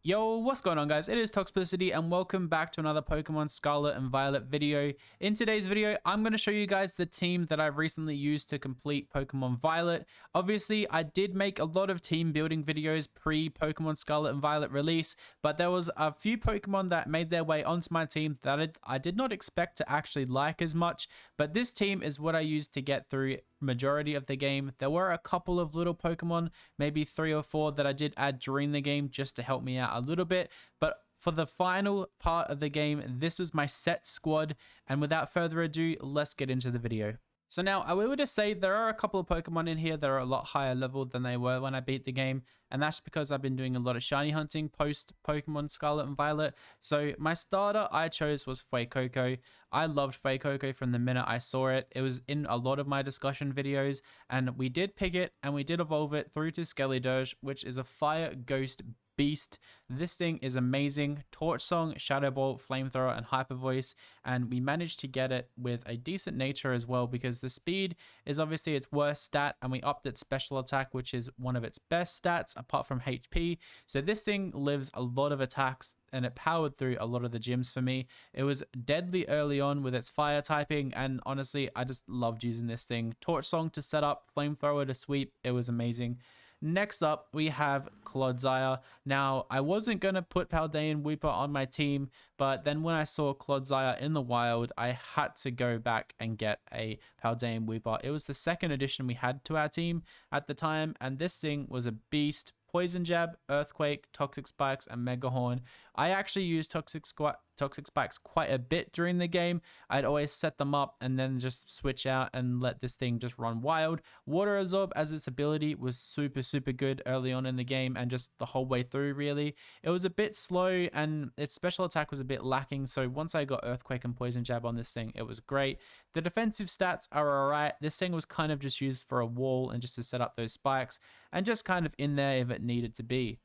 Yo, what's going on guys? It is Toxicity and welcome back to another Pokemon Scarlet and Violet video. In today's video, I'm going to show you guys the team that I've recently used to complete Pokemon Violet. Obviously, I did make a lot of team building videos pre-Pokemon Scarlet and Violet release, but there was a few Pokemon that made their way onto my team that I did not expect to actually like as much, but this team is what I used to get through majority of the game. There were a couple of little Pokemon, maybe 3 or 4 that I did add during the game just to help me out a little bit, but for the final part of the game, this was my set squad, and without further ado, let's get into the video. So now, I will just say there are a couple of Pokemon in here that are a lot higher level than they were when I beat the game, and that's because I've been doing a lot of shiny hunting post Pokemon Scarlet and Violet. So my starter I chose was Fuecoco. I loved Fuecoco from the minute I saw it. It was in a lot of my discussion videos, and we did pick it and we did evolve it through to Skeledirge, which is a fire ghost beast. This thing is amazing. Torch Song, Shadow Bolt, Flamethrower, and Hyper Voice, and we managed to get it with a decent nature as well, because the speed is obviously its worst stat, and we upped its special attack, which is one of its best stats apart from HP. So this thing lives a lot of attacks, and it powered through a lot of the gyms for me. It was deadly early on with its fire typing, and honestly, I just loved using this thing. Torch Song to set up, Flamethrower to sweep. It was amazing. Next up, we have Clodsire. Now, I wasn't going to put Paldean Weeper on my team, but then when I saw Clodsire in the wild, I had to go back and get a Paldean Weeper. It was the second addition we had to our team at the time, and this thing was a beast. Poison Jab, Earthquake, Toxic Spikes, and Mega Horn. I actually used Toxic Spikes quite a bit during the game. I'd always set them up and then just switch out and let this thing just run wild. Water Absorb as its ability was super good early on in the game and just the whole way through really. It was a bit slow and its special attack was a bit lacking, so once I got Earthquake and Poison Jab on this thing, it was great. The defensive stats are alright. This thing was kind of just used for a wall and just to set up those spikes and just kind of in there if it needed to be.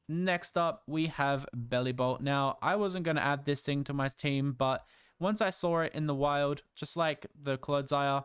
Next up, we have Bellibolt. Now, I wasn't going to add this thing to my team, but once I saw it in the wild, just like the Clodsire,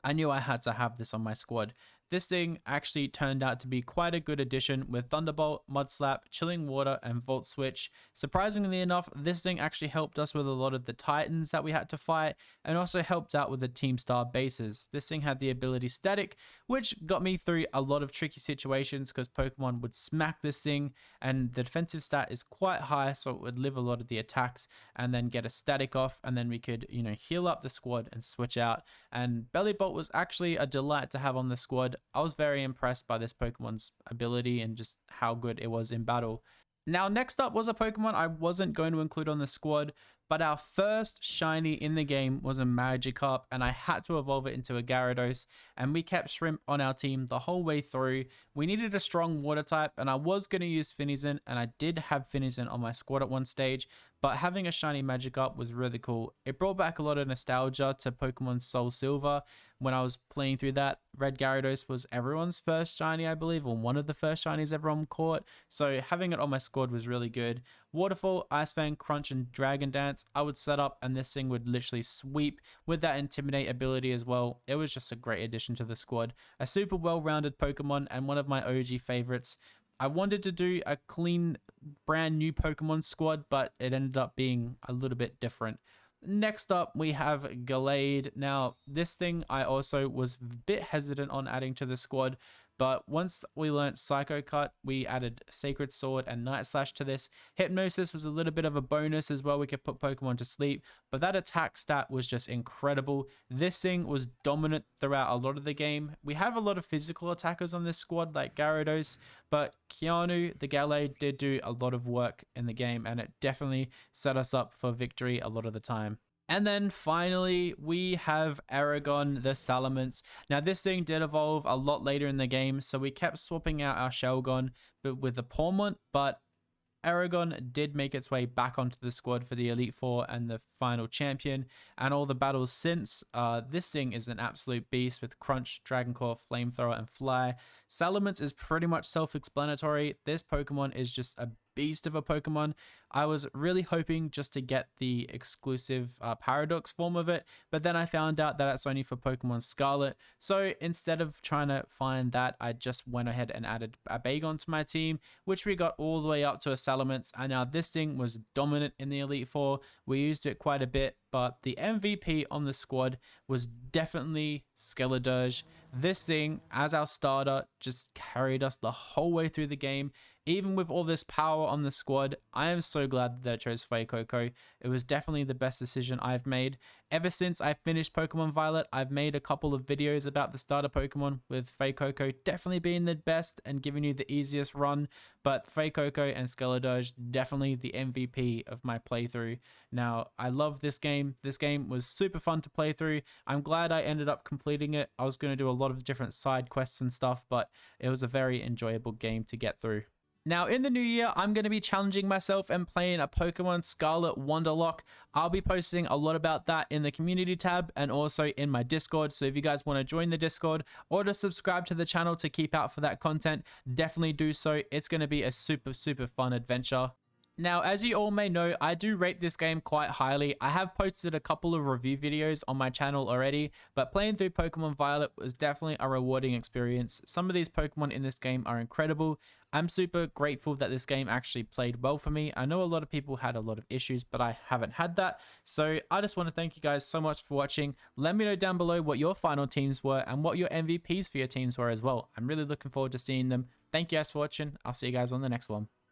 I knew I had to have this on my squad. This thing actually turned out to be quite a good addition with Thunderbolt, Mud Slap, Chilling Water, and Volt Switch. Surprisingly enough, this thing actually helped us with a lot of the Titans that we had to fight, and also helped out with the Team Star bases. This thing had the ability Static, which got me through a lot of tricky situations because Pokemon would smack this thing, and the defensive stat is quite high, so it would live a lot of the attacks, and then get a Static off, and then we could, heal up the squad and switch out. And Bellibolt was actually a delight to have on the squad. I was very impressed by this Pokemon's ability and just how good it was in battle. Now, next up was a Pokemon I wasn't going to include on the squad, but our first shiny in the game was a Magikarp, and I had to evolve it into a Gyarados, and we kept Shrimp on our team the whole way through. We needed a strong water type, and I was going to use Finizen, and I did have Finizen on my squad at one stage, but having a shiny Magikarp was really cool. It brought back a lot of nostalgia to Pokemon Soul Silver. When I was playing through that, Red Gyarados was everyone's first shiny, I believe, or one of the first shinies everyone caught, so having it on my squad was really good. Waterfall, Ice Fang, Crunch, and Dragon Dance I would set up, and this thing would literally sweep with that Intimidate ability as well. It was just a great addition to the squad. A super well-rounded Pokemon and one of my OG favorites. I wanted to do a clean, brand new Pokemon squad, but it ended up being a little bit different. Next up, we have Gallade. Now, this thing I also was a bit hesitant on adding to the squad, but once we learnt Psycho Cut, we added Sacred Sword and Night Slash to this. Hypnosis was a little bit of a bonus as well. We could put Pokemon to sleep, but that attack stat was just incredible. This thing was dominant throughout a lot of the game. We have a lot of physical attackers on this squad like Gyarados, but Keanu, the Gallade, did do a lot of work in the game, and it definitely set us up for victory a lot of the time. And then finally, we have Aragon the Salamence. Now, this thing did evolve a lot later in the game, so we kept swapping out our Shelgon with the Pawmont, but Aragon did make its way back onto the squad for the Elite Four and the final champion, and all the battles since. This thing is an absolute beast with Crunch, Dragon Claw, Flamethrower, and Fly. Salamence is pretty much self-explanatory. This Pokemon is just a beast of a Pokemon. I was really hoping just to get the exclusive Paradox form of it, but then I found out that it's only for Pokemon Scarlet. So instead of trying to find that, I just went ahead and added a Bagon to my team, which we got all the way up to a Salamence. And now this thing was dominant in the Elite Four. We used it quite a bit, but the MVP on the squad was definitely Skeledirge. This thing, as our starter, just carried us the whole way through the game. Even with all this power on the squad, I am so glad that I chose Fuecoco. It was definitely the best decision I've made. Ever since I finished Pokemon Violet, I've made a couple of videos about the starter Pokemon, with Fuecoco definitely being the best and giving you the easiest run, but Fuecoco and Skeledirge definitely the MVP of my playthrough. Now, I love this game. This game was super fun to play through. I'm glad I ended up completing it. I was going to do a lot of different side quests and stuff, but it was a very enjoyable game to get through. Now, in the new year, I'm going to be challenging myself and playing a Pokemon Scarlet Wonderlock. I'll be posting a lot about that in the community tab and also in my Discord. So if you guys want to join the Discord or to subscribe to the channel to keep out for that content, definitely do so. It's going to be a super fun adventure. Now, as you all may know, I do rate this game quite highly. I have posted a couple of review videos on my channel already, but playing through Pokemon Violet was definitely a rewarding experience. Some of these Pokemon in this game are incredible. I'm super grateful that this game actually played well for me. I know a lot of people had a lot of issues, but I haven't had that. So I just want to thank you guys so much for watching. Let me know down below what your final teams were and what your MVPs for your teams were as well. I'm really looking forward to seeing them. Thank you guys for watching. I'll see you guys on the next one.